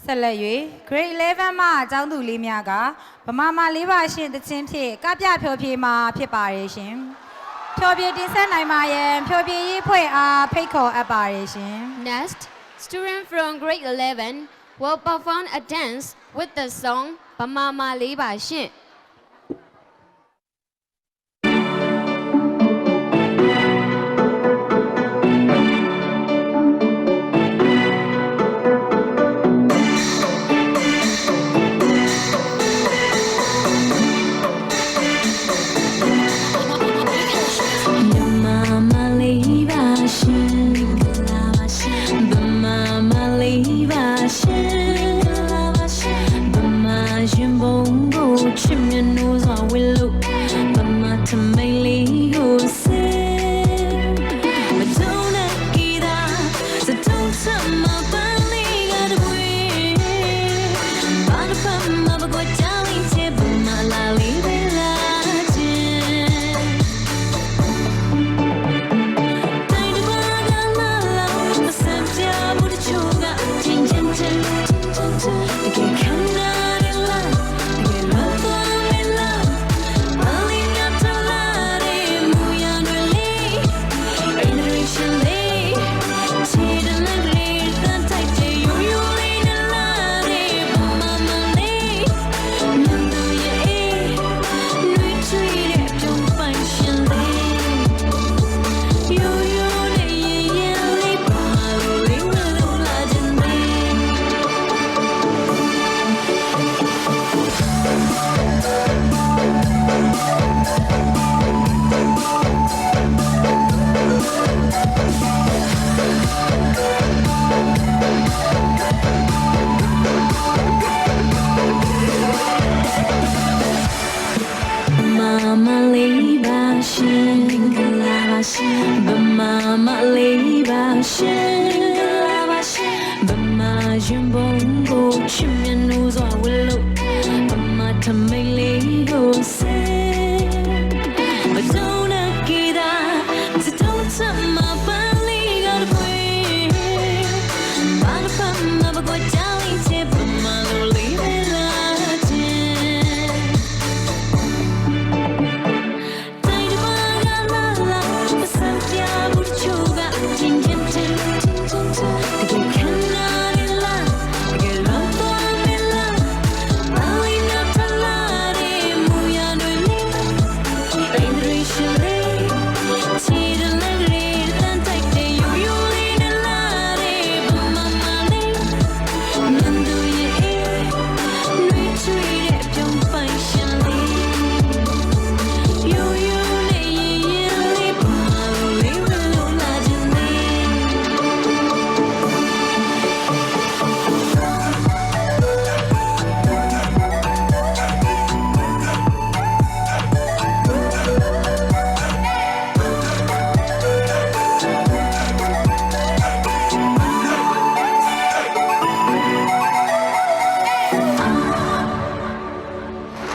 ဆက်လက်၍ Grade 11မှအကြောင်းသူလေးများကဗမာမာလေးပါရှင်တခြင်းဖြင့်ကပြဖျော်ဖြေမှာဖြစ်ပါရဲ့ရှင်ဖျော်ဖြေတင်ဆက်နိုင်ပါရန်ဖျော်ဖြေရေးဖွဲ့အားဖိတ်ခေါ်အပ်ပါရဲ့ရှင် Next, student from grade 11 will perform a dance with the song Bamama Liba Shin. Bye.